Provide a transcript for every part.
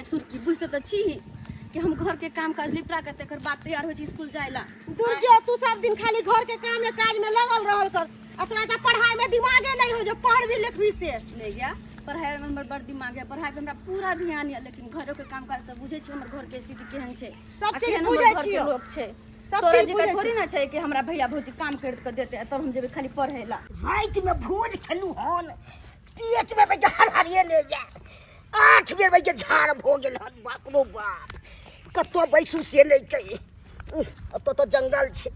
Net suit की बुझते तो छी कि हम घर के काम काज निपटा के तेकर बाद तैयार हो छी स्कूल जाइला। दूर जो तू सब दिन खाली घर के काम में काज में लगल रहल कर। अतरा तो पढ़ाई में दिमागे नहीं हो जो पढ़ भी लिख भी से नहीं गया पढ़ाई में हमर बड़ दिमाग है। पढ़ाई पे हमरा पूरा ध्यान है लेकिन घरों के काम काज सब बुझे छी हमर घर के स्थिति केहन छै। सब चीज बुझे छी लोग छै सब तोरा चीज जगह थोड़ी ना छै कि हमरा भैया भौजी काम कर के देते तब हम जेबे खाली पढ़ेला। रात में भोज खेलू हन पेट में बैठ हरिये ले जा 8 बेर बैठ झाड़ भो गेल हन। बाप रो बाप कतो बैसू से नहीं कही अब तो जंगल छे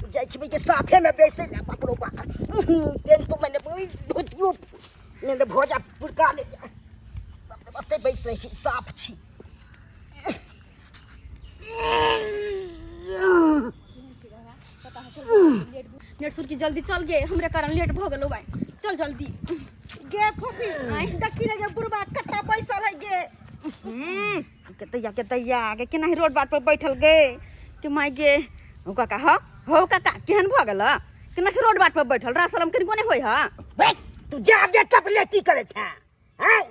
जाय छी के साफे में बैसे ना। बाप रो बाप पेन तो मैंने धोतियो ने भोजा पुरका ले जा। बाप रे बाप बैस रही साफ छी। नेट सुट की जल्दी चल गे हमरे कारण लेट भ गेलो भाई चल जल्दी गे फुफी आई देखी रे जे बुरबा कत्ता पैसा लग गे। केतैया के केना रोड बाट पर बैठल गे कि माई गे हो काका हो काका केहन भ गेल केना से रोड बाट पर बैठल रा शरम कनी कोने होय ह। बे तू जा दे कब लेती करे छ हैं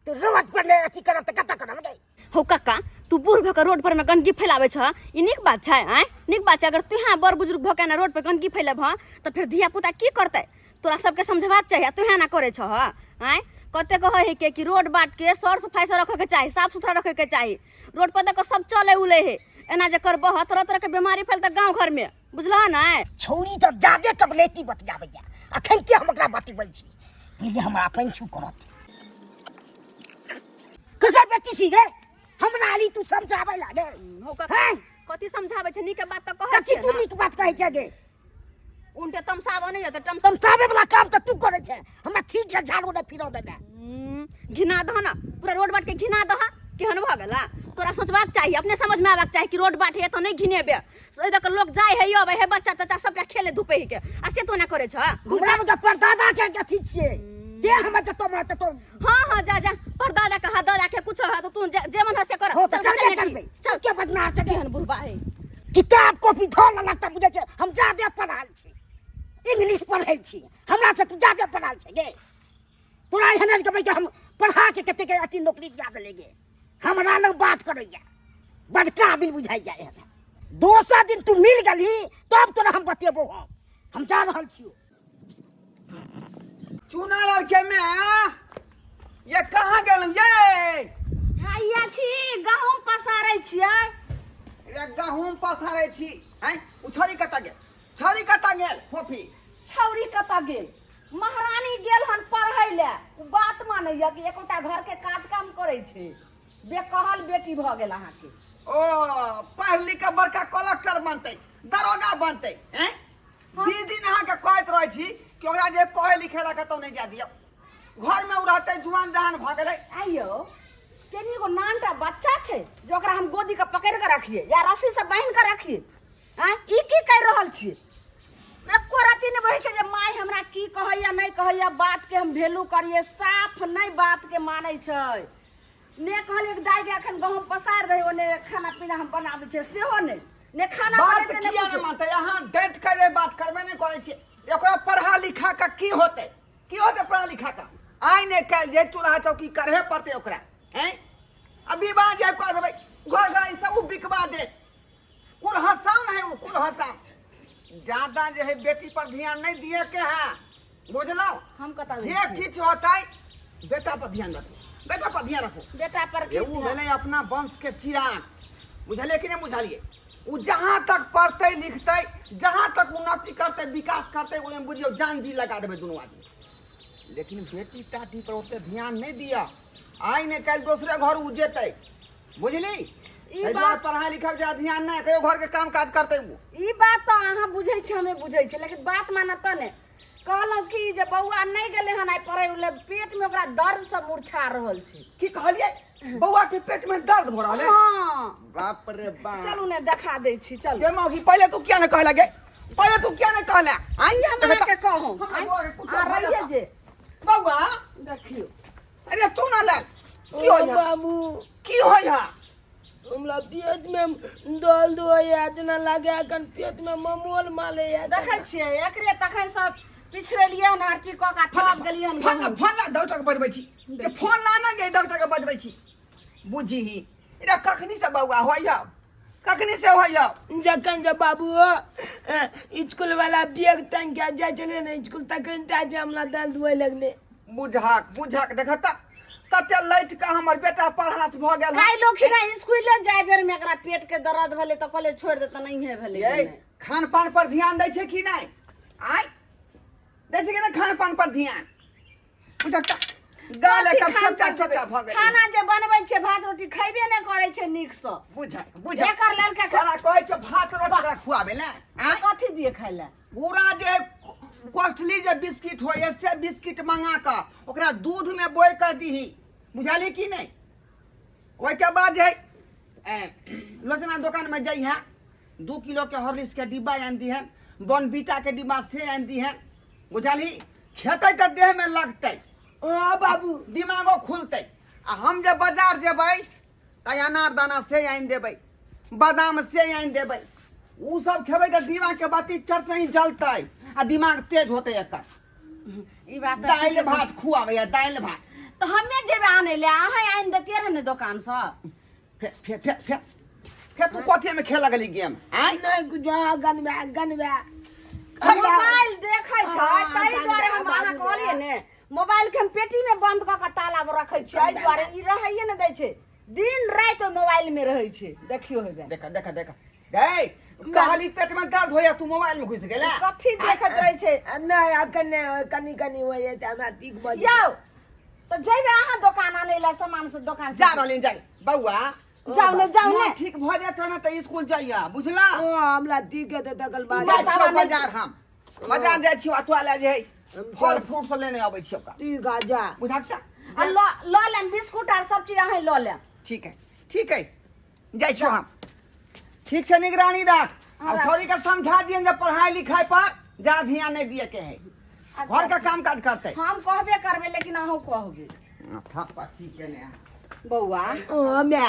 तू रोड पर ले अथी करब त कता करब गे। हो काका तू बूढ़ भके रोड पर में गंदगी फैलावे छ ई निक बात छै। आय निक बात छै अगर तू हां बड़ बुजुर्ग भके ना रोड पर गंदगी फैलाब त फिर धिया पुता की करतै। तोरा सबके समझबाक चाहिए तू हां ना करे छ। आय कते कहे है कि रोड बाट के सर सफाई से रखे के चाहिए साफ सुथरा रखे के चाहिए। रोड पर देखो सब चले उले है एना जे करबह तरह तरह के बीमारी फैलता गांव घर में बुझलह ना। छोरी तो जादे कब लेती बतियाबैया अखन के हम एकरा बतिबै छी पहिले हमरा अपन छु करत ककर बेटी छी गे हमरा आली तू समझाबै लागे। हो काका कथि समझाबै छ नीक बात त कहै कथी छै तू नीक बात कहै छ गे। उनटे तमसाब नहीं होते तमसाबे वाला काम त तू करे छ हमरा ठीक छै झाड़ू ने फिरो दे। घिना दह ना पूरा रोड बाट के घिना दह केहन भ गेला। तोरा सोचबाक चाहिए अपने समझ में आबाक चाहिए कि रोड बाट है तो नहीं घिनेबे देख लोग जाय है अबे है बच्चा तच्चा सबटा खेले धुपे के आ से तो ना करे छ। हमरा में परदादा के अथी छिए दे हम जतो मत तो हां जा जा परदादा का हाथ दादा के कुछ है तो तू जेमन है से कर हो तो करबे चल के बदना छ केहन बुढ़बा है। किताब कॉपी धोल लगता बुझे छ हम जादे पढ़ाल छी इंग्लिश पढ़ै छी हमरा से तू जादे पढ़ाल छ गे। तोरा एहन के भाई हम पढ़ा के कते के अथी नौकरी जा देले गे हमरा लग बात करे जा बड़का बिल बुझाई जाए। दोसर दिन तू मिल गली तब तोरा हम बतेबो हम जा रहल छी। चुना लड़के में ये कहाँ गेल ये हैया छी गहूम पसारै छियै। ये गहूम पसारे छी हैं उ छोरी कता गेल छोरी कता गेल फोफी छौरी कता गेल महारानी गेल हन पढ़ै ले बात मानै या कि एकोटा घर के काज काम करै छै बेकहल बेटी भ गेल अहाँ के। ओ पढ़ लिख के बड़का कलेक्टर बनते दरोगा बनते हैं दिन दिन अहाँ के कहत रहे छी कि ओकरा जे पढ़े लिखे ला कतौ नहीं जा दियो घर में उ रहते जुआन जहान भ गेलै। आइयो केनी गो नानटा बच्चा छै जो ओकरा हम गोदी के पकड़ के रखिए या रस्सी से बांध के रखिए। हां ई की कर रहल छी एको राती ने बहे छै जे माय हमरा की कहैया नहीं कहैया बात के हम वैल्यू करिए साफ नहीं बात के मानै छै। ने कहल एक दाई के अखन गहूम पसार दे ओने खाना पीना हम बनाबै छै सेहो नहीं ने खाना बात बने किया न मानते यहाँ डेट करे बात करबे नहीं करे छी एकरा पढ़ा लिखा का की होते पढ़ा लिखा का आइ ने कल जे चूल्हा चौकी करहे पड़ते ओकरा हैं अभी बात जे कर देबै घर घर सब बिकवा दे कुल हसान है वो कुल हसान ज्यादा जे है बेटी पर ध्यान नहीं दिए के है बुझलो। हम कता जे किछ होतै बेटा पर ध्यान रखो बेटा पर ध्यान रखो बेटा पर ये वो भेलै अपना वंश के चिराग बुझलिए कि नहीं बुझलिए। वो जहाँ तक पढ़ते लिखते जहाँ तक उन्नति करते विकास करते वो बुझियो जान जी लगा देवे दोनों आदमी। लेकिन बेटी टाटी पर ओते ध्यान नहीं दिया आई ने कल दूसरे घर उजेते बुझली ई बात पढ़ाई लिखा जा ध्यान नहीं कहियो घर के काम काज करते वो ई बात तो अहाँ बुझै छै हमें बुझै छै लेकिन बात माना त ने कहलौ कि जे बौआ नहीं गेले हन आइ पढ़ै ले पेट में ओकरा दर्द से मुरछा रहल छै। की कहलिए बौआ के पेट में दर्द हो रहा है। हां बाप रे बाप चलू ने देखा दै छी चल ये मौगी पहले तू क्या न कहला गे पहले तू क्या न कहला आई हमरा के कहूं आ रहिए जे बौआ देखियो अरे तू ना लाल की हो या बाबू की हो या हमरा पेट में दर्द होया जना लागे अखन पेट में ममोल माले या देखै छियै एकरे तखन सब पिछड़लिए हन हरची क का थप गेलिए हन फोन फोन ला डॉक्टर के बजबै छी के फोन ला ना गे डॉक्टर के बजबै छी बुझी ही इधर कखनी से बउआ हो जाओ कखनी से हो जाओ जखन जे बाबू स्कूल वाला बैग टांग के जाय छले ने स्कूल तखन ताजे हमरा दर्द होय लगले। बुझाक देखता कते लैट का हमर बेटा पढ़ास भ गेल काई लोग कि ना स्कूल जाय बेर में एकरा पेट के दर्द भेले त कॉलेज छोड़ दे त नहीं है भेले ये खान पान पर ध्यान दै छै कि नहीं आय दै छै कि नहीं खान पान पर ध्यान बुझता गाले कब छोटा भ गेल खाना जे बनबै छै भात रोटी खैबे नै करै छै नीक से बुझा एकर लड़का खाना कहै छै भात रोटी एकरा खुआबे ले आय कथी दिए खाय ले पूरा जे कॉस्टली जे बिस्किट हो ऐसे बिस्किट मंगा का ओकरा दूध में बोल कर दीही बुझाली कि नहीं ओइ के बाद है लोचना दुकान में जाइ है 2 किलो के हॉर्लिक्स के डिब्बा आन दी है बॉर्नविटा के डिब्बा से आन दी है बुझाली खेते त देह में लगते हां बाबू दिमागो खुलते आ हम जे बाजार जेबै त अनार दाना से आन देबै बादाम से आन देबै उ सब खेबै त दिमाग के बाती चर से ही जलतै आ दिमाग तेज होते एकर ई बात दाल भात खुआबे या दाल भात तो हमें जेबे आने ले अहाँ आइन देतिए रहे ने दुकान से फिर तू कथी में खेल लगली गेम आय नहीं कुछ गनबा मोबाइल देखै छै तै दुआरे हम अहाँ कहलिए ने मोबाइल के हम पेटी में बंद क के ताला में रखै छै एहि दुआरे ई रहैये न दै छै दिन रात मोबाइल में रहै छै देखियो हेबे देखा गई कहली पेट में दर्द होया तू मोबाइल में घुस गेला कथी देखत रहै छै नहीं अकने कनी होय त हमरा ठीक भ यौ तो जेबे अहाँ दुकान आने ला सामान से दुकान से जा रहली जा बउआ जाऊ ने ठीक भ जात न त स्कूल जाइया बुझला हमरा ठीक है त तकल बाद बाजार हम बाजार जाइ छी अथवा ले जे फल फ्रूट सब लेने आबै छी ओका ठीक है जा बुझाता आ ल लेन बिस्कुट आर सब चीज अहाँ ल ले ठीक है जाइ छी हम ठीक से निगरानी रख और थोड़ी का समझा दियन जब पढ़ाई लिखाई पर जा ध्यान नहीं दिए के है घर का काम काज करते हम कहबे करबे लेकिन अहूँ कहबे थप्पा ठीक है ने बौआ ओ मैं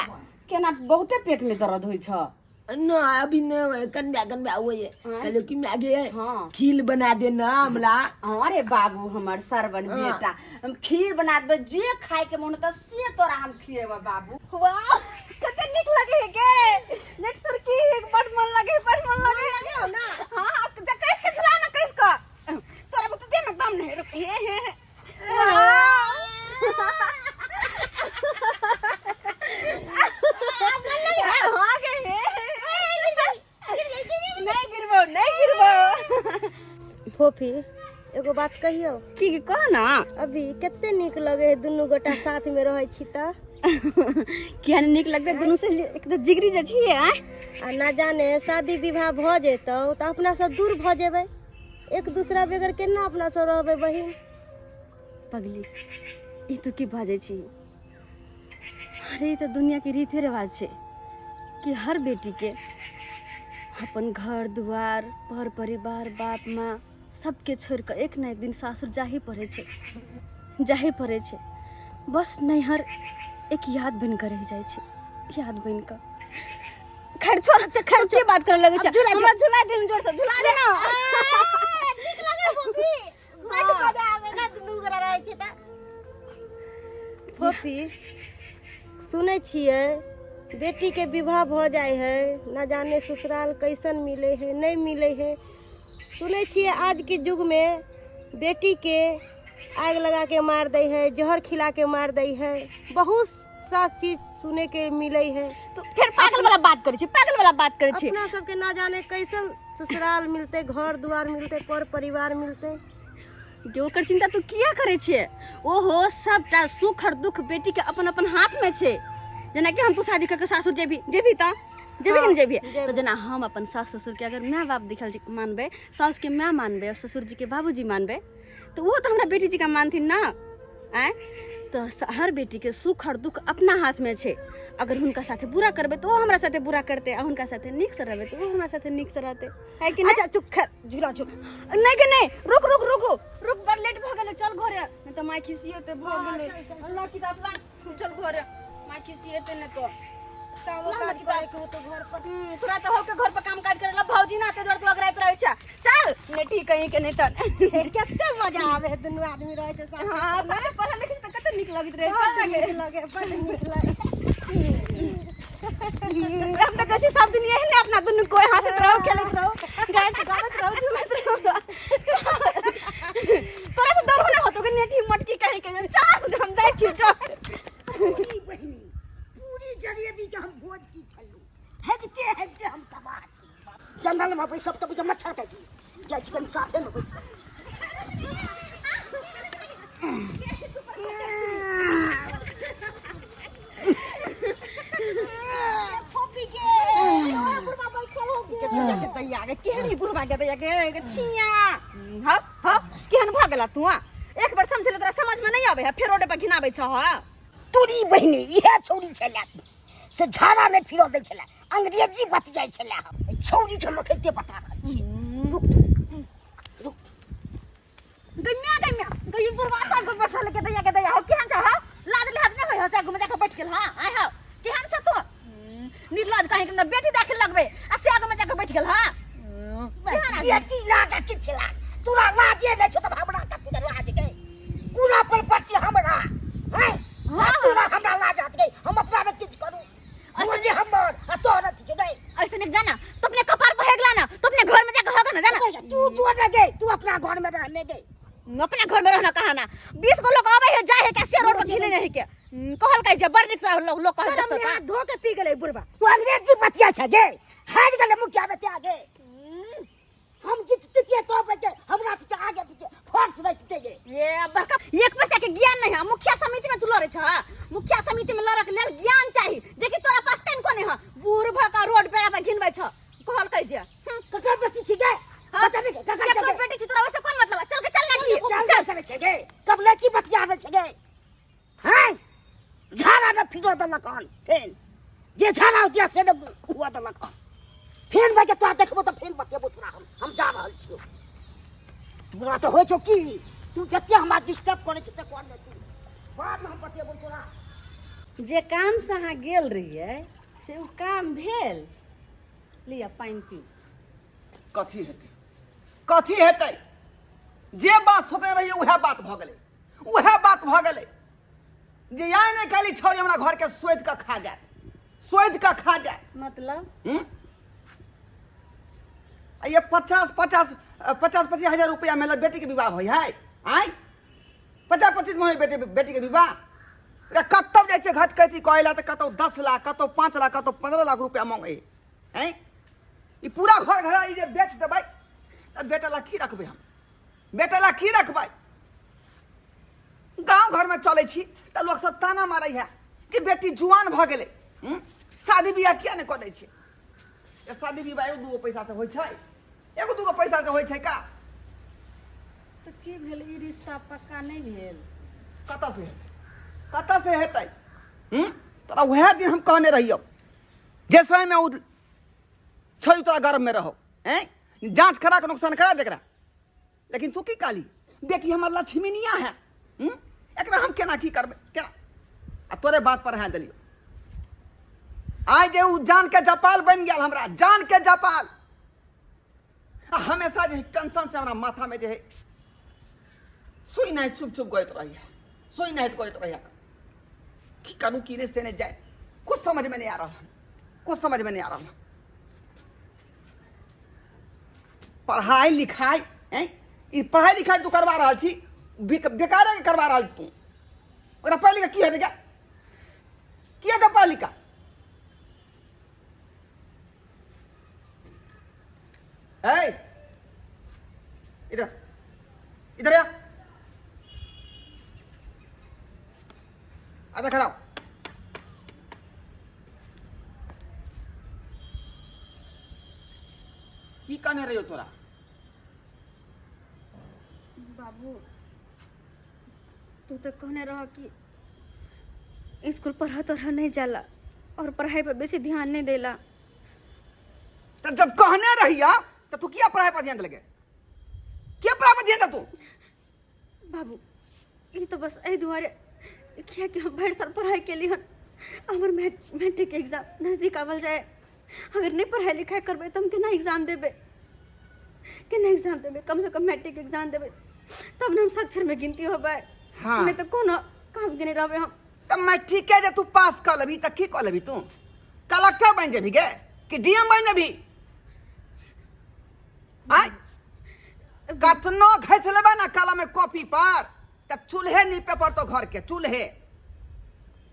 केना बहुते पेट में दर्द होइ छ न अभी न कन्या होय कहले कि मैं आगे हाँ। खीर बना देना हमरा अरे बाबू हमर सरवन बेटा हम खीर बना देबै जे खाए के मन त से तोरा हम खिएबा बाबू वाह कते नीक लगे है के नेट सर की बड़ मन लगे हो ना हां त कैसे के चला ना कैसे का तोरा में दे में दम नहीं रुक हे फोफी एगो बात कहियो की कह ना अभी कते नीक लगे है दुनू गोटा साथ में रहे छी त किया नीक लगते दुनू से एक तो जिगरी जे छिए आ ना जाने शादी विवाह भ जेतौ त अपना सब दूर भ जेबै एक दूसरा बगैर केना अपना सब रहबै बहिन पगली ई तो की बाजे छी अरे तो दुनिया के रीति रिवाज छे कि हर बेटी के अपन घर दुआर पर परिवार बाप माँ सबके छोड़ कर एक न एक दिन सासुर जाही पड़े छे बस नैहर एक याद बन कर रह जाए छे याद बन कर खैर छोड़ खैर की बात करे लगे छे हमरा झुला दिन जोर से झुला दे ना नीक लगे फोफी बड़ मजा आवे ना दुनू गोरा रहे छी त फोफी सुनै छियै बेटी के विवाह भ जाए है ना जाने ससुराल कैसन मिले है नहीं मिले है सुनै छियै आज के युग में बेटी के आग लगा के मार दे है जहर खिला के मार दे है बहुत सा चीज सुने के मिले है तो फिर पागल वाला बात करे छे अपना सबके ना जाने कैसन ससुराल मिलते घर द्वार मिलते पर परिवार मिलते जो कर चिंता तू किया करे छे ओहो सबटा सुख और दुख बेटी के अपन अपन हाथ में छे जना कि हम तो शादी करके सासुर जेबी तो जना हम अपन सास ससुर के अगर माँ बाप दिखल मानबे सास के माँ मानबे और ससुर जी के बाबूजी मानबे तो वो तो हमरा बेटी जी का मानथिन ना आए तो हर बेटी के सुख और दुख अपना हाथ में छे अगर हुनका साथे बुरा करबे तो वो हमरा साथे बुरा करते और हुनका साथे नीक से रहबे तो वो हमरा साथे नीक से रहते है कि नहीं? अच्छा चुप खैर झूला चुप नहीं के नहीं रुक बड़ लेट भ गेले चल घरे नहीं तो माई खिसियते भ गेले अल्लाह की अपना चल घरे माई खिसियते न तो काम काज करे के हो तो घर पर तोरा तो होके घर पर काम काज करेला भौजी ना ते तू अगर रहे छ चल नहीं ठीक कहीं के नहीं त केते मजा आवे दुनू आदमी रहे छै साथ हां सारे पढ़ा लिखे त कते निक लगित रहे लगे बड़ नीक लगे हम तो कहते सब दिन यही ने अपना दुनू कोई हंसत रहो खेलत रहो गाइत रहो झूमत रहो तोरा तो डर होना होतो के नेटी मटकी कहे के चल हम जाई छी चल पूरी बहिनी पूरी जलेबी के हम भोज की खलू हेगते हम तबाह छी जंगल में बैसब तो मच्छर काटी जाइ छी कनी साफे में बैस दैया के केहनी बुढ़वा के दैया के छिया ह केहन भ गेला तू एक बार समझले तोरा समझ में नहीं आवे है फेर रोड पे घिनाबै छ ह तोरी बहिनी इहे छौरी छले से झाड़ा में फिरो दै छले अंग्रेजी बतियाइ छले हम छौरी के मखैते बता रहल छी रुक गम्या गई बुढ़वा सब को बैठल के दैया हो केहन छ ह लाज लिहाज नहीं होय ह से घुम जाके बैठ गेल ह आय ह केहन छ तू निर्लज कहीं के बेटी दाखिल लगबे आ से आगे में जाके बैठ गेल ह बेटी लागा के छला तोरा लाजे नै छ त हमरा कते लाज गई पूरा पर पट्टी हमरा हैं हां तोरा हमरा लाज आत गई हम अपना में किछ करू मुझे हमर आ तोरा किछ गई ऐसे नहीं जाना तो अपने कपार पे हेगला ना तो अपने घर में जाके होगा ना जाना तू न गई तू अपना घर में रहने गई अपने घर में रहना कहा ना 20 को लोग आवे है जाए है कैसे रोड पर घिने नहीं के कहल कह जे बड़ निक लोग कह देत त धो के पी गेलै बुढ़वा तू अंग्रेजी बतिया छ गे हार गेलै मुखिया में त्या गे हम जीतते तो बचे हमरा पीछे आगे पीछे फोर्स रखते गे ये बड़का एक पैसा के ज्ञान नहीं है मुखिया समिति में तू लड़े छ मुखिया समिति में लड़क लेल ज्ञान चाहिए देखि तोरा पास कौन कोने है बूढ़ भका रोड पे घिनबै छ कहल कह जे ककर बेटी छी गे बता दे ककर के बेटी छी तोरा वैसे कौन मतलब है? चल के चल ना चल करे छ गे कब लड़की बतियावे छ गे हैं झाड़ा न फिरो दलक हन फेन जे झाड़ा होतिया से न हुआ दलक हन फेन भाई के तो देखबो तो फेन बतियाबो तोरा हम जा रहल छियो तोरा तो होय छौ की तू जत्ते हमरा डिस्टर्ब करे छ त कोन न तू बाद में हम बतियाबो तोरा जे काम से अहाँ गेल रहिए से उ काम भेल लिया पानी पी कथी हेतै जे बात सोचने रहिए उहे बात भ गेलै जे आइ नहीं काली छौरी हमरा घर के सोइत के खा जाए मतलब ये 50-25 हजार रुपया में बेटी के विवाह होय है आय 50-25 में बेटी के विवाह कतौ जाइ छै घट कहती कहला त कतौ 10 लाख कतौ 5 लाख कतौ 15 लाख रुपया मांगे हैं ई पूरा घर घरा ई जे बेच देबै त बेटा ला की रखबै हम बेटा ला की रखबै गांव घर में चले छी त लोग सब ताना मारै है कि बेटी जुआन भ गेलै शादी बियाह किया नहीं कर दै छै ये शादी विवाह एगो दूगो पैसा से होय छै एगो दूगो पैसा से होय छै का तो की भेल ई रिश्ता पक्का नहीं भेल कत से हेतै तोरा वह दिन हम कहने रहियो जे समय में उ छोड़ी तोरा गर्भ में रहो हैं जांच करा के नुकसान करा देकरा लेकिन तू की काली बेटी हमर लक्ष्मीनिया है एकरा हम केना की करबै केना आ तोरे बात पर हाँ देलियो आइ जे उ जान के जपाल बन गेल हमरा जान के जपाल आ हमेशा जे टेंशन से हमरा माथा में जे है सुई नहीं चुप गइत रहिए की करूं की रे से नहीं जाए कुछ समझ में नहीं आ रहा पढ़ाई लिखाई हैं ई पढ़ाई लिखाई तू करवा रहा छी बेकार के करवा रहा तू ओकरा पढ़ लिखा की हेतै क्या किया तो पढ़ लिखा है इधर आ आधा खड़ा की कहने रही हो तोरा बाबू तू तो कहने रहा कि स्कूल पढ़ा तोरा नहीं जाला और पढ़ाई पर बेसी ध्यान नहीं देला तो जब कहने रहिया तो तू क्या पढ़ाई पर ध्यान लगे क्या पढ़ाई पर ध्यान तू बाबू ये तो बस एहि दुआरे किया कि हम 2.5 साल पढ़ाई के लिए हमर मैट्रिक एग्जाम नजदीक आवल जाए अगर नहीं पढ़ाई लिखाई करबे तो हम केना एग्जाम देबे कम से कम मैट्रिक एग्जाम देबे तब हम साक्षर में गिनती होबे हाँ। नहीं तो कोनो काम के नहीं रहबे हम तो मैट्रिक के जे तू पास कर लेबी त की कर लेबी तू कलेक्टर बन जेबी गे कि डीएम बन जेबी आय कतनो घस लेबे ना कलम में कॉपी पर त चूल्हे नीपे पर तो घर के चूल्हे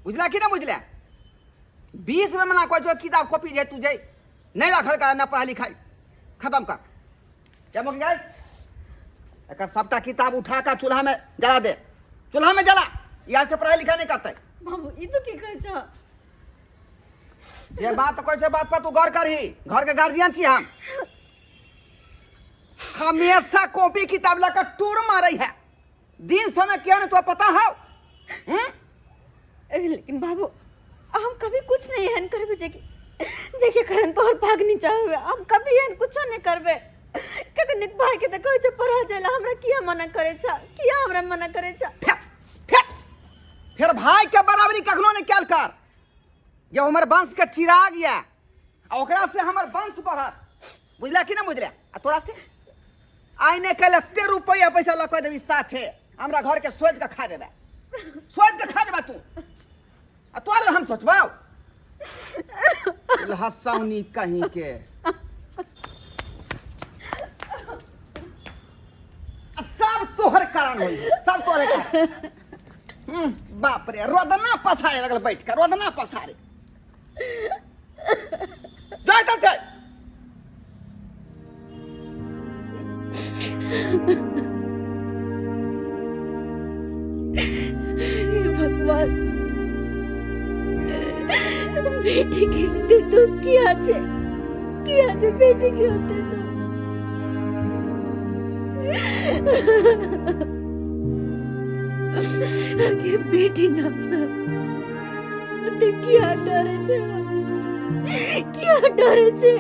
बुझला कि ना बुझला 20 में मना कोई किताब कॉपी जे तू जे नहीं रखल का ना पढ़ाई लिखाई खत्म कर क्या मुझे गए एक सबका किताब उठा कर चूल्हा में जला दे चूल्हा में जला यहाँ से पढ़ाई लिखाई नहीं करते बाबू ई तो की कहै छ ये बात तो कोई से बात पर तू गौर करही घर के गार्जियन छी हम हमेशा कॉपी किताब लेकर टूर मारे है दिन समय क्या नहीं तो पता है लेकिन बाबू हम कभी कुछ नहीं हन करबे जेके करन तोहर भागनी चाहबे हम कभी हन कुछो नहीं करबे कते निक भाई के त कहै छ पढ़ा जाला हमरा किया मना करे छ किया हमरा मना करे छ फिर भाई के बराबरी कखनो नहीं कैल कर ये हमर वंश के चिराग या ओकरा से हमर वंश बढ़त बुझला कि ना बुझला आ तोरा से आइने कल 1 रुपया पैसा लगा देबी साथे हमरा घर के सोच के खा देबे तू आ तोरा हम सोचबाओ हसाउनी कहीं के सब तोहर कारण होई सब तोहरे कारण बाप रे रोदना पसारे लगल बैठ कर रोदना पसारे जाता से भगवान बेटी के होते तो किया छे बेटी के होते तो आगे बेटी नाम से क्या डरे छे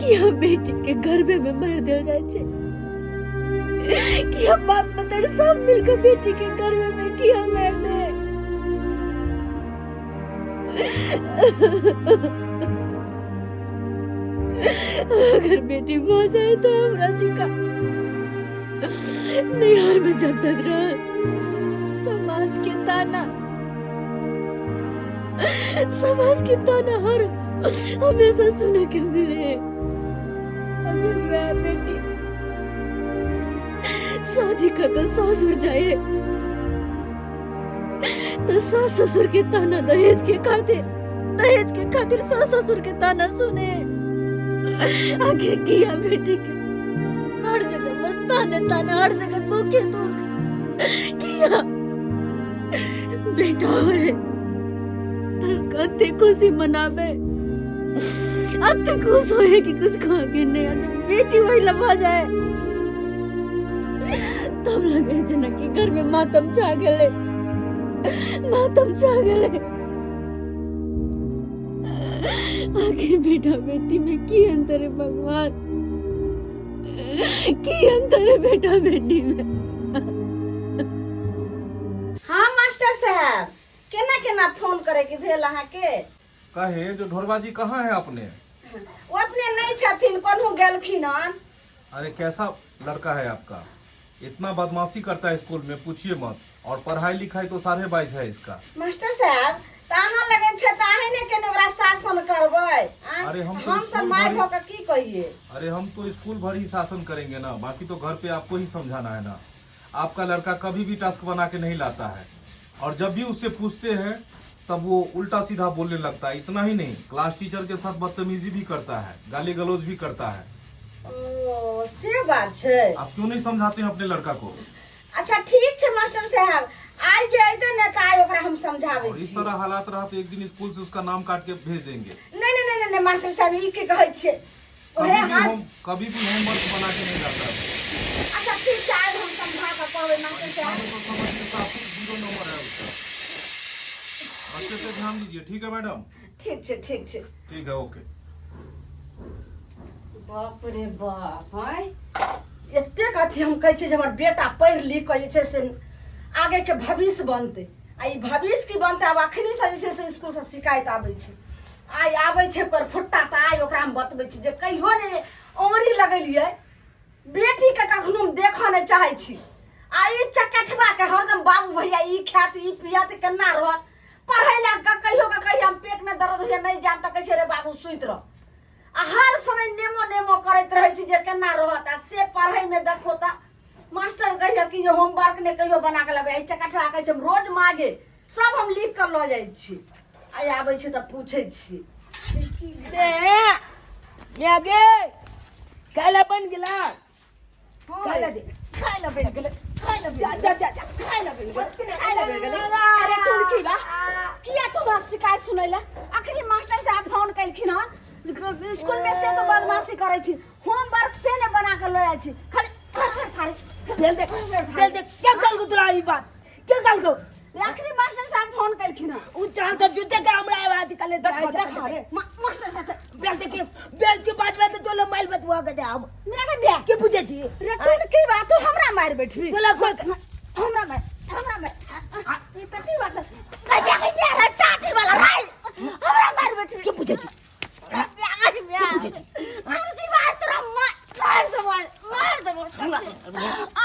किया बेटी के गर्भे में मार दिया जाए छे किया बाप मतर सब मिलकर बेटी के गर्भे में किया मार दे अगर बेटी हो जाए तो हमरा जी का निहार में जब तक रह समाज के ताना हर हमेशा सुने के मिले अजब वह बेटी शादी कर तो ससुर जाए तो सास ससुर के ताना दहेज के खातिर सास ससुर के ताना सुने आखिर किया बेटी के हर जगह बस ताना हर जगह दुख किया बेटा होए अत्ते खुशी मनावे अत्ते खुश होए कि कुछ खा के नहीं जब बेटी वही लम्बा जाए तब लगे जना कि घर में मातम छा गेले आखिर बेटा बेटी में की अंतर है भगवान की अंतर है बेटा बेटी में हाँ मास्टर साहब केना फोन करे के भेल अहाँ के कहे जो ढोरबाजी कहाँ है अपने वो अपने नहीं छथिन कोनहु गेलखिन हन अरे कैसा लड़का है आपका इतना बदमाशी करता है स्कूल में पूछिए मत और पढ़ाई लिखाई तो 22.5 है इसका मास्टर साहब ताहा लगन छ ताहे ने केने ओकरा शासन करबै अरे हम सब स्कूल माय भरी- भो के की कहिए अरे हम तो स्कूल भर ही शासन करेंगे ना बाकी तो घर पे आपको ही समझाना है ना आपका लड़का कभी भी टास्क बना के नहीं लाता है और जब भी उससे पूछते हैं तब वो उल्टा सीधा बोलने लगता है इतना ही नहीं क्लास टीचर के साथ बदतमीजी भी करता है गाली गलौज भी करता है ओ से बात छै आप क्यों नहीं समझाते हैं अपने लड़का को अच्छा ठीक छै मास्टर साहब आज जे आइते न त आइ ओकरा हम समझाबै और इस छी तरह हालात रहा तो एक दिन स्कूल से उसका नाम काट के भेज देंगे नहीं मास्टर साहब ई के कहै छियै ओहे हाथ कभी भी होमवर्क बना के नहीं लाता है। अच्छा ठीक छै आज हम समझा के कहबै मास्टर साहब तो समझ के साथ 0 नंबर है उसका अच्छे से ध्यान दीजिए ठीक है मैडम ठीक छै ठीक है ओके बाप रे बाप हैं एतेक अथी हम कहै छियै जे हमर बेटा पढ़ि लिख कऽ जे छै से आगे के भविष्य बनतै आ ई भविष्य की बनतै आब अखनी से जे छै से स्कूल से शिकायत आबै छै आइ आबै छै पर फुट्टा तऽ आइ ओकरा हम बतबै छी जे कहियो ने औरी लगेलियै बेटी के कखनो हम देखऽ नहि चाहै छी आ ई चकठबा के हरदम बाबू भैया ई खायत ई पियत केना रहत पढ़े लगा कहियो का कहीं हम पेट में दर्द होइए नहीं जानता कैसे रे बाबू सुइत रह आ हर समय नेमो नेमो करत रहे छी जे केना रहता से पढ़ाई में देखोता मास्टर कहिया कि जे होमवर्क ने कहियो बना के लेबे चकठा कहै छै हम रोज मांगे सब हम लिख कर ल जाइ छी आइ आबै छै त पूछै छी मैं गे काला बन गेला खाइला दे खाइला बन गेले खाइला बन गेले अरे टुलकी बा किया तो बात शिकायत सुनैला आखिरी मास्टर साहब फोन कइलखिन हन स्कूल में से तो बदमाशी करै छी होमवर्क से ने बना के ल जाइ छी खाली खाली बेल देख क्या कल को तोरा ई बात क्या कल को आखिरी मास्टर साहब फोन कइलखिन हन उ चाल तो जूते का हमरा आवाज कले देखो रे मास्टर साहब बेल देख बेल की बात में तो लो माइल बतवा के दे हम मेरा बिया के पूछे छी रे टुलकी बा तू हमरा मार बैठबी बोला कोई हमरा में ई त ठीक बात कहिया रे टाटी वाला भाई हमरा मार बैठबी के पूछे छी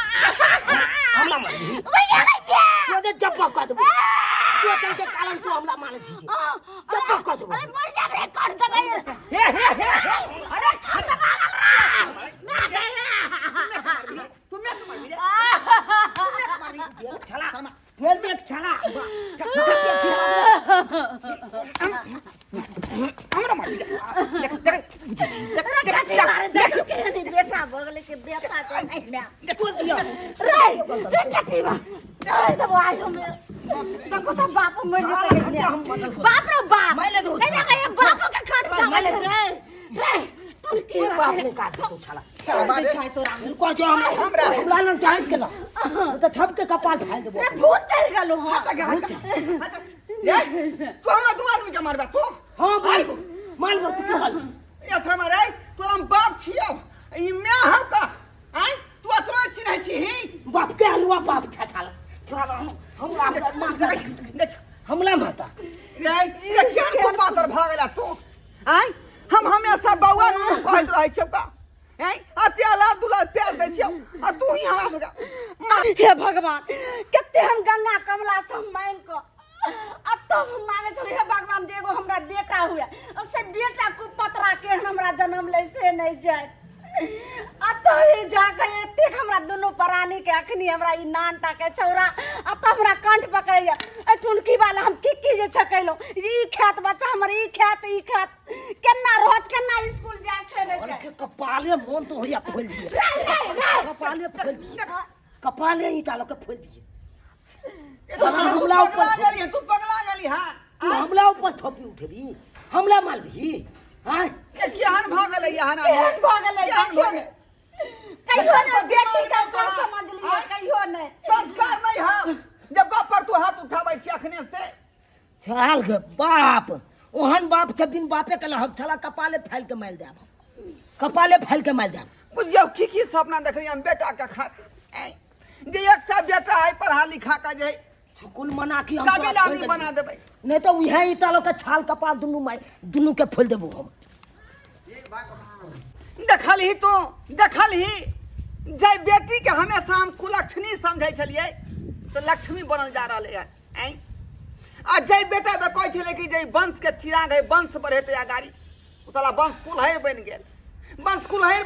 हमरा मार तो जप्पा का दो तू चल के कालन तू हमरा मार छी जप्पा का दो बेल देख छला हमरा मार बेटा बगल के बेटा के नहीं देखो तो बाप मर जैसे बाप रे बाप नहीं ना ये बाप का काट रे टुलकी बाप ने काट तो छला चाहे तोरा को जो हमरा न चाहत के ना तो छप के कपाल फाड़ देबो रे भूत चढ़ गेलो हां तू हमरा दू आदमी के मारबा तू हां भाई मालबो तू की हाल ये समरे तोरा हम बाप छियो ई मैं हम का हैं तू अतरो चिन्ह छी ही बाप के हलवा बाप छाला छाला हमरा मार देख हमला माता ये क्या को पातर भागला तू हैं हम हमेशा बौआ न कहत रहै छियो का हैं अत्याला दुला प्यार दे छियो आ तू ही हमरा हे भगवान कते हम गंगा कमला सब मांग को अब तो हम मांगे छले हे भगवान जे एगो हमरा बेटा हुए उससे बेटा को पतरा के हमरा जन्म ले से नहीं जाए अब तो ये जाके एते हमरा दोनों प्राणी के अखनी हमरा ई नानटा के छौरा अब तो हमरा कंठ पकड़ैया ए टुलकी वाला हम की जे छकैलो ई खात बच्चा हमर ई खात केना रहत केना स्कूल जाय छै रे और के कपाले मन तो होया खोल दिए कपाले खोल दिए कपाले ही डालो के खोल दिए हमला ऊपर गेली तू पगला गेली हां तू हमला ऊपर थोपी उठेबी हमला मार भी हां ये केहन भागल है यहाँ केहन भागल है कहियो ने बेटी का कर समझ लिया कहियो ने संस्कार नहीं हां जब बाप पर तू हाथ उठाबै छी अखने से छाल के बाप ओहन बाप छ बिन बापे के हम छला कपाले फाइल के मार देब कपाले फाइल के मार देब बुझियो की सपना देख रही हम बेटा के खातिर जे एक सा बेटा है पढ़ा लिखा का जे छकुल मना की हम काबिल आदमी बना देबै नहीं तो वही ही तालो के छाल कपाल दुनु मार दुनु के खोल देबो हम देखल ही जय बेटी के हमेशा हम कुलक्षणी समझै छलिए से लक्ष्मी बनल जा रहले है हैं आ जय बेटा तो कहै छले कि जय वंश के चिराग है वंश बढ़ेते आगारी उ साला वंश कुलहर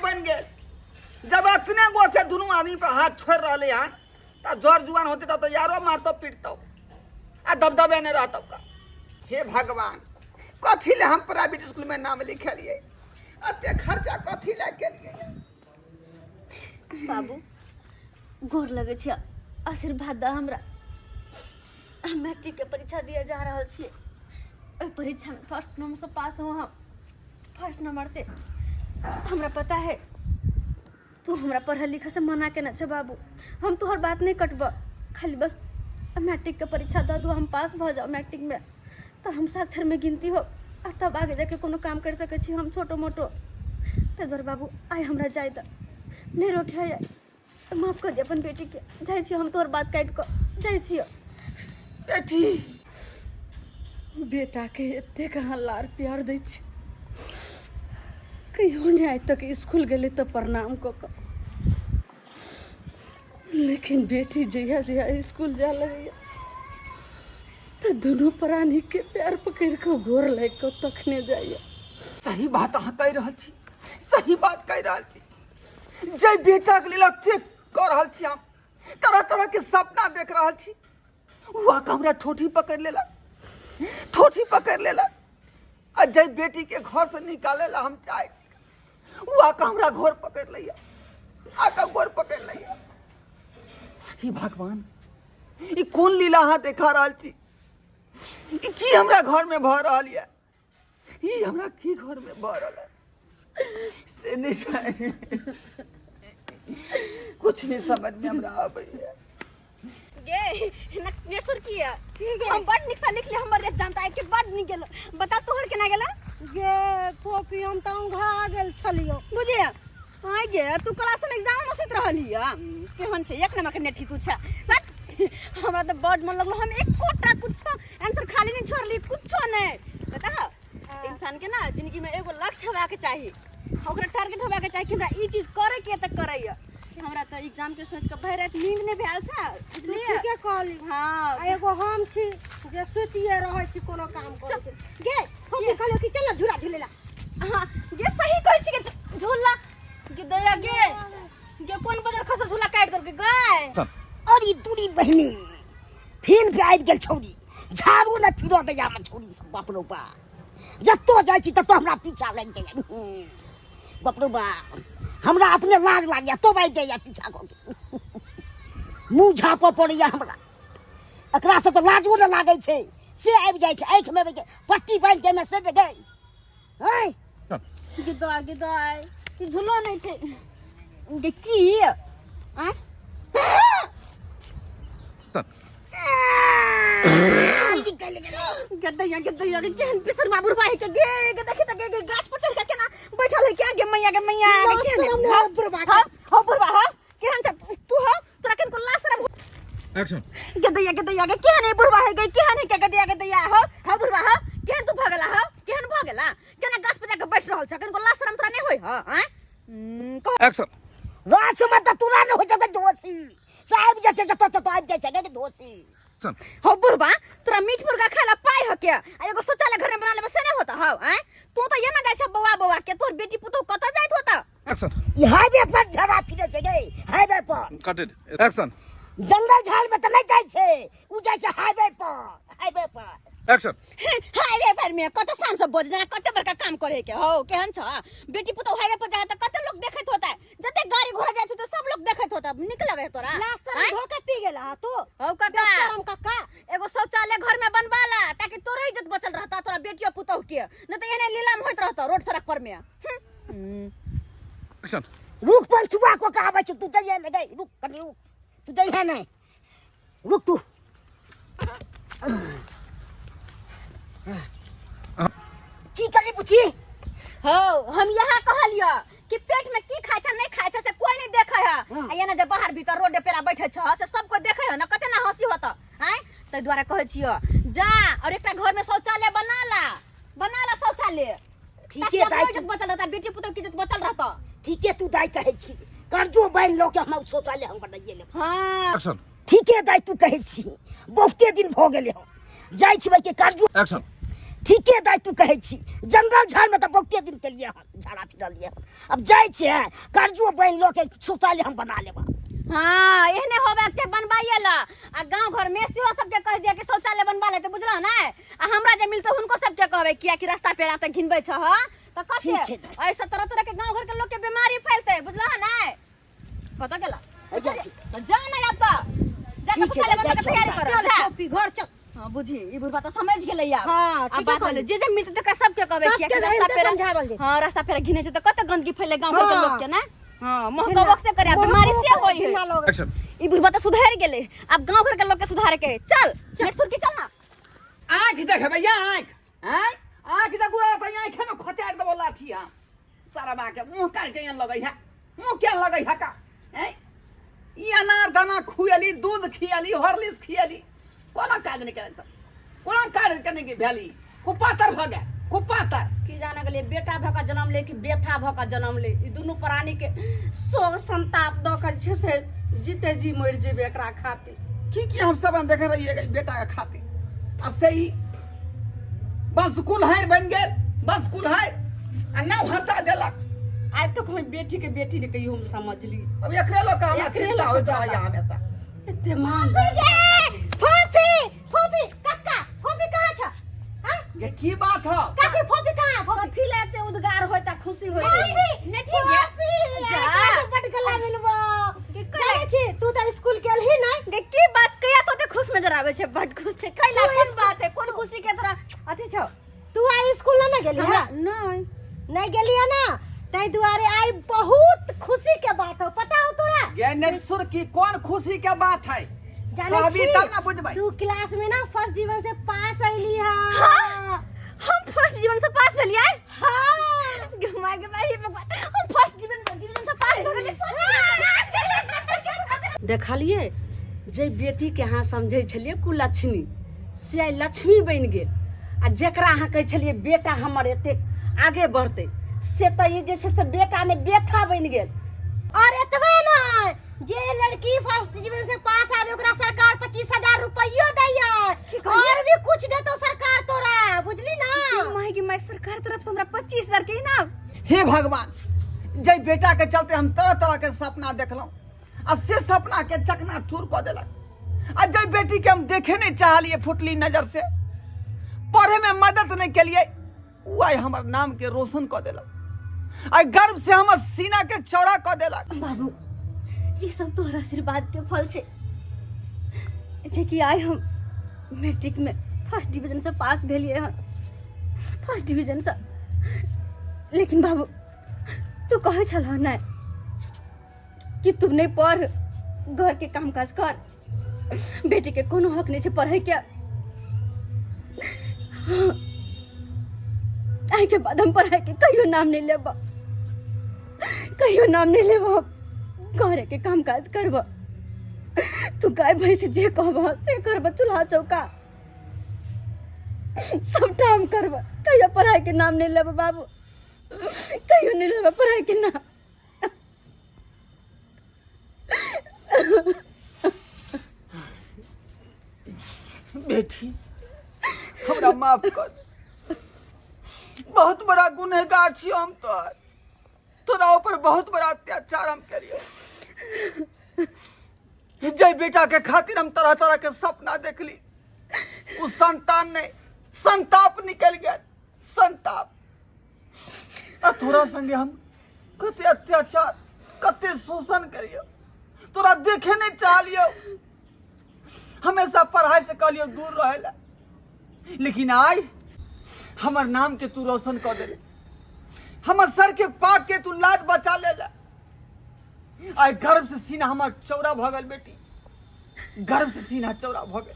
बन गेल जब इतने गो से दुनू आदमी पर हाथ छोड़ रहले हैं त जोर जुआन होते तो यारो मारतो पीटतो आ दबदबे नहीं रहतो का हे भगवान कथी ले हम प्राइवेट स्कूल में नाम लिखलिए अते खर्चा कथी ले केलिए बाबू गोर लगे छै आशीर्वाद द हमरा हम मैट्रिक के परीक्षा दिए जा रहल छिए ओइ परीक्षा में फर्स्ट नंबर से पास हो हम फर्स्ट नंबर से हमरा पता है तू हमरा पढ़ल लिखल से मना के न छ बाबू हम तोहर बात नहीं कटब खाली बस मैट्रिक के परीक्षा दे दू हम पास भ जाओ मैट्रिक में तो हम साक्षर में गिनती हो आ तब आगे जाके कोनो काम कर सके छी हम छोटो मोटो ते द्वार बाबू आइ हमरा जाय द नहीं रोके है माफ कर दे अपन बेटी के जाय छी हम तोहर बात काट के जाय छी बेटी बेटा के एते कहाँ लार प्यार दै छी कहियो नहीं आज तक स्कूल गेले तो प्रणाम को लेकिन बेटी जहिया जहिया स्कूल जा लगे तो दोनों प्राणी के पैर पकड़ के गोर लग के तखने जाइए। सही बात अहाँ कह रहल छी, सही बात कह रहल छी। जय बेटा के लेल एतेक कह रहल छी हम, तरह तरह के सपना देख रहल छी। वहाँ का हमरा ठोठी पकड़ लेला, ठोठी पकड़ लेला। आ जय बेटी के घर से निकाले ला हम चाहे छी, वहाँ का हमरा घर पकड़ लिया, आका घर पकड़ लिया। हे भगवान, ई कौन लीला अहाँ देखा रहल छी? ई की हमरा घर में भऽ रहल है? ई हमरा की घर में भऽ रहल है? से नहीं कुछ नहीं समझ में हमरा आबै है। गे नेसुर की है हम बड निक से लिख ले हमर एग्जाम त के बड निक गेल। बता तोहर केना गेला? गे पोपी हम त उंघा गेल छलियो। बुझे आइ गे तू क्लास में एग्जाम में सुत रहली है केहन से एक नंबर के नेठी तू छ। हमरा त बड मन लगलो, हम एकोटा कुछ आंसर खाली नहीं छोड़ली, कुछ नहीं। बता इंसान के ना जिंदगी में एगो लक्ष्य होबा के चाहिए, ओकरा टारगेट होबा के चाहिए कि हमरा ई चीज करे के त करैया। हमरा त एग्जाम के सोच के भर रात नींद नहीं भेल छ, बुझलिए? के कहली हां आ एगो हम छी जे सुतिए रहै छी कोनो काम करे छी। गे पोपी कहलियो कि चल झूला झूलेला। हां गे सही कहै छी के झूला गे दया गे कोन बजर खस झूला काट देल के गए। अरे दूरी बहनी फिर पे आबि गेल छौरी, झाड़ू न फिरो दया में छौरी सब। बाप रो बा, जत्तो जाइ छी तत्तो हमरा पीछा लग जाइए। बाप रो बा, हमरा अपने लाज लागिया तो बाइज जाइया पीछा को के। मुंह झापो पड़ैया हमरा, एकरा सब के लाजो न लागै छै से आबि जाइ छै आँखि में पट्टी बांध के में से गई। हैं गिदाय ई झूलो नहीं छै गे की आ गदया केहन पिसर बाबू भाई के गे देखि त गे गाछ पर चढ़ के केना बैठल है क्या गे मैया के केहन हो बुरबा हो केहन छ तू हो तोरा केन को लाशरम एक्शन। गदया के केहन है बुरबा है गे केहन है के गदया हो बुरबा हो केहन तू भगला हो केहन भगला केना गाछ पर जाके बैठ रहल छ केन को लाशरम तोरा नहीं होय ह हैं एक्शन। रात मत तुरा न हो जग दोषी साहब जैसे जतो तो आबि जाइ छै गे दोषी। हो बुरबा तोरा मीट मुर्गा खाला पाई हो क्या? एगो शौचालय घर में बना ले से नहीं होता हो हैं? तू तो ये ना गाय छ बौआ के तोर बेटी पुतो कत जाइत होता? एक्शन। ई हाईवे पर झड़ा फिरे छै गे, हाईवे पर कटेड। एक्शन। जंगल झाड़ में त नहीं जाइ छै, उ जाइ छै हाईवे पर। एक्शन। हाईवे पर में कत शान सब बोझ जना कते बड़का काम करे के हो केहन छ? बेटी पुतो हाईवे पर जाए त कते लोग देखत होता है, जते गाड़ी घोड़ा जाए तो सब लोग देखत होता। निक लगे तोरा लाशरम धोके पी गेला ह तू। हो काका शरम काका एगो शौचालय घर में बनवाला ताकि तोरो इज्जत बचल रहता, तोरा बेटियो पुतो के न त एने लीलाम होइत रहता रोड सड़क पर में। एक्शन। रुक पर छुआ को कहबै छै तू जाइए न गे, रुक कनी रुक, तू जाइए नहीं, रुक तू। की करी बुची? हो हम यहाँ कहलियो कि पेट में की खाय छ नहीं खाय छ से कोई नहीं देखे है। आ ये ना जे बाहर भीतर रोड पे बैठे छ से सबको देखे है ना, कते ना हंसी होता हैं। तै द्वारा कहै छियो जा और एकटा घर में शौचालय बनाला शौचालय। ठीक है दाई, इज्जत बचल रहता, बेटी पुतो की इज्जत बचल रहता। ठीक है तू दाई कहै छी, कर्जो बांध लो के हम शौचालय हम बनाइए ले। हां एक्शन। ठीक है दाई तू कहै छी, बहुते दिन भ गेले हो जाइ छी के कर्जो। एक्शन। ठीक है दाई तू कहै छी, जंगल झाड़ में त बहुते दिन के लिए हम झाड़ा फिरल लिए, अब जाइ छी कर्जो बांध लो के शौचालय हम बना लेबा। हां एहने होबे के बनवाइए ला आ गांव घर में सेहो सबके कह दिया कि शौचालय बनवा ले, त बुझला ना? आ हमरा जे मिलते हुनको सबके कहबे किया कि रास्ता पे रात घिनबै छ ह त कथि ऐसा तरह तरह के गांव घर के लोग के बीमारी फैलते, बुझला ना? कत गेला त जा ना अब त जा शौचालय बनवा के तैयारी कर। जा पोपी घर चल। हां बुझी ई बुढ़बा त समझ गेलै या। हाँ, आ ठीक बात है होले जे मिलते त सबके कहबे किया कि सबके रास्ता पे समझावल दे। हां रास्ता पे घिने छ त कत गंदगी फैले गांव घर के हाँ। लोग के ना। हां महकबक से करे बीमारी से होई है। एक्शन। ई बुढ़बा त सुधर गेले, अब गांव घर के लोग के सुधारे के चल नेट सुर के चल ना। आँख देखे भैया आँख देखू आँख में खोचार देबो लाठी हम तारा बा के मुंह काट के लगै है, मुंह क्या लगै है का? हैं ई अनार दाना खुएली, दूध खियाली, हॉर्लिक्स खियाली, कोना काज नहीं करे, कोना काज करने की भैली कुपातर भ गए कुपातर। की जाने के लिए बेटा भका जन्म ले कि बेथा भका जन्म ले, ई दुनू प्राणी के शोक संताप द कर छै से जीते जी मर जेबे एकरा खातिर। की हम सब देखे रहिए बेटा के खातिर असई बस कुल्हाड़ बन गेल, बस कुल्हाड़ आ नाव हंसा देलक। आज तक हम बेटी के बेटी ने कहियो हम समझली। अब एकरे लोग का हमरा एकरे चिंता लोग होइत ज्यादा। रहैया हमेशा। एते मान फोफी फोफी कक्का फोफी कहाँ छ हां ये की बात है? काकी फोफी कहाँ है? फोफी कथी ले एते उद्गार होइता खुशी होई फोफी ने ठीक है फोफी जा। जा बट गला मिलबो जाने छी तू त स्कूल गेल ही नै गे की बात कहिया तो खुश नजर आवे छे, बड खुश छे। कैला कोन बात है, कोन खुशी के तरह अथी छौ? तू आई स्कूल ना गेली हां नहीं नहीं गेली है ना तै दुआरे आई बहुत खुशी के बात हो पता हो तोरा ये निसुर की कौन खुशी के बात है? जाने तो अभी छी तब ना बुझबै। तू क्लास में ना फर्स्ट डिवीजन से पास आइली हां हाँ? हम फर्स्ट जीवन से पास भेलिए। हां गमा के भाई भगवान, हम फर्स्ट जीवन से पास हो गेलिए। देखलिए जे बेटी के अहाँ समझै छलिए कुलक्ष्मी से आइ लक्ष्मी बनि गेल। आ जेकरा अहाँ कहै छलिए बेटा हमर एते आगे बढ़तै से तो ये जैसे से बेटा ने बेथा बनि गेल। और एतबे ना जे लड़की फर्स्ट डिवीजन से पास आवे ओकरा सरकार 25,000 रुपया दैया और भी कुछ दे तो सरकार तोरा बुझली ना माई की माई सरकार तरफ से हमरा 25,000 के इनाम। हे भगवान, जय बेटा के चलते हम तरह तरह के सपना देखलहुं आ से सपना के चकनाचूर कऽ देलक। आ जय बेटी के हम देखे नहीं चाहलिए फुटली नजर से, पढ़े में मदद नहीं केलिए, उ आइ हमर नाम के रोशन कऽ देलक। आइ गर्व से हमर सीना के चौड़ा कऽ देलक। बाबू ये सब तोहर आशीर्वाद के फल छे, जे कि आइ हम मैट्रिक में फर्स्ट डिवीजन से पास भेलिए हन, फर्स्ट डिवीजन से। लेकिन बाबू तू कहे छलह ना कि तू नहीं पढ़, घर के काम काज कर, बेटी के कोनो हक नहीं छे पढ़े के। आई के बाद हम पढ़ाई के कहियो नाम नहीं लेब, कहियो नाम नहीं लेब, घरे के काम काज करब, तू गाय भैंस जे कहब से करब, चूल्हा चौका सब काम करब, कहियो पढ़ाई के नाम नहीं लेब बाबू, कहियो नहीं लेब पढ़ाई के नाम। बेटी हमरा माफ कर, बहुत बड़ा गुनहगार छियो हम तोरा ऊपर बहुत बड़ा अत्याचार हम करियो। जय बेटा के खातिर हम तरह तरह के सपना देखली, उस संतान ने संताप निकल गया, संताप। आ तोरा संगे हम कते अत्याचार कते शोषण करियो, तोरा देखे नहीं चाहलियो, हमेशा पढ़ाई से कहलियो दूर रहेला, लेकिन आज हमर नाम के तू रोशन कर दे, हमर सर के पाक के तू लाज बचा लेला। आज गर्व से सीना हमर चौड़ा भ गेल बेटी, गर्व से सीना चौड़ा भ गेल,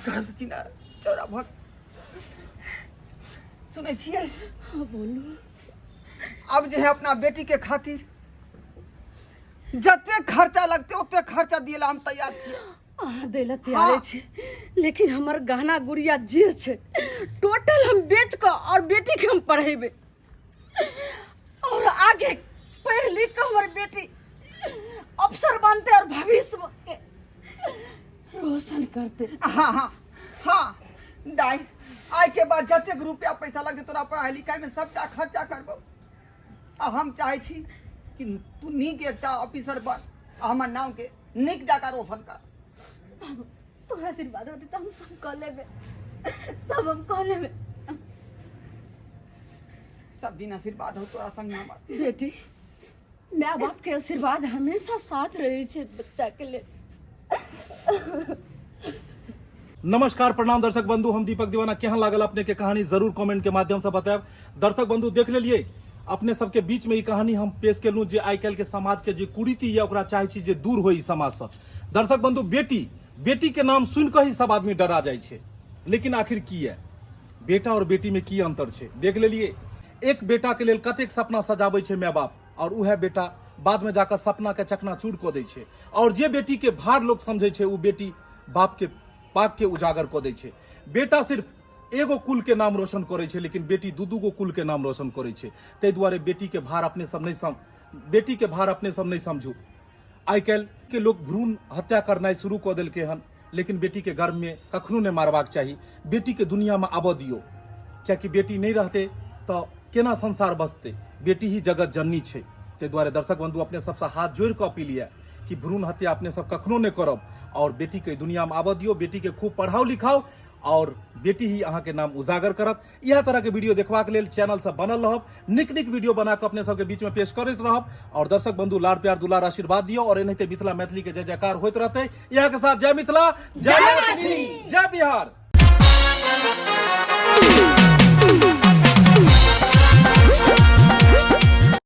गर्व से सीना चौड़ा भ गेल। सुनै छियै? हाँ बोलू। अब जो है अपना बेटी के खातिर जते खर्चा लगते ओते खर्चा दिए ला हम तैयार छियै। देला तैयारे छे, लेकिन हमर गहना गुड़िया जे छे टोटल हम बेच कर और बेटी के हम पढ़ेबे, और आगे पढ़ लिख कर हमर बेटी अफसर बनते और भविष्य के रोशन करते। हाँ हाँ हाँ दाई, आज के बाद जते रुपया पैसा लगते तोरा पढ़ाई लिखाई में सबटा खर्चा करबो। आ हम चाहे छी कि तू नीक एकटा ऑफिसर बन, आ हमर नाम के नीक जाकर रोशन कर। तोहरा आशीर्वाद रहते तो हम सब कह लेबे, सब हम कह लेबे। सब दिन आशीर्वाद हो तोरा संग हमर। बेटी माँ बाप के आशीर्वाद हमेशा साथ रहे छे बच्चा के लिए। नमस्कार, प्रणाम दर्शक बंधु, हम दीपक दीवाना। केहन लागल अपने के कहानी जरूर कमेंट के माध्यम से बताएब। दर्शक बंधु देख लेलिए, अपने सबके बीच में ई कहानी हम पेश केलू जे आइ काल्हि के समाज के जे कुरीति या ओकरा चाहे छी जे दूर हो ई समाज से। दर्शक बंधु, बेटी के नाम सुन के ही सब आदमी डरा जाइ छे, लेकिन आखिर की है बेटा और बेटी में की अंतर छे देख लेलिए। एक बेटा के लेल कतेक सपना सजाबै छे माय बाप, और उहे बेटा बाद में जाकर सपना के चकनाचूर कऽ दै छे, और जे बेटी के भार लोग समझे छे उ बेटी बाप के पाक के उजागर कऽ दै छे। बेटा सिर्फ एगो कुल के नाम रोशन करे छे, लेकिन बेटी दू गो कुल के नाम रोशन करे छे। तै दुआरे बेटी के भार अपने सब नहीं समझू। आइ काल्हि के लोग भ्रूण हत्या करनाइ शुरू कऽ देलकै हन, लेकिन बेटी के गर्भ में कखनो नहीं मारबाक चाहिए। बेटी के दुनिया में आबऽ दियो, कियाकि बेटी नहीं रहते तो केना संसार बसते। बेटी ही जगत जननी छै। ताहि दुआरे दर्शक बंधु अपने सबसे हाथ जोड़ के अपील है कि भ्रूण हत्या अपने सब कखनो नहीं करब और बेटी के दुनिया में आबऽ दियो। बेटी के खूब पढ़ाओ लिखाओ और बेटी ही अहाँ के नाम उजागर करत। यह तरह के वीडियो देखबाक लेल चैनल से बनल रहब, निक निक वीडियो बना के अपने सबके बीच में पेश करैत रहब। और दर्शक बंधु लाड़ प्यार दुलार आशीर्वाद दियो और एनाहिते मिथिला मैथिली के जय जयकार होइत रहते। यहाँ के साथ जय मिथिला, जय मैथिली, जय बिहार।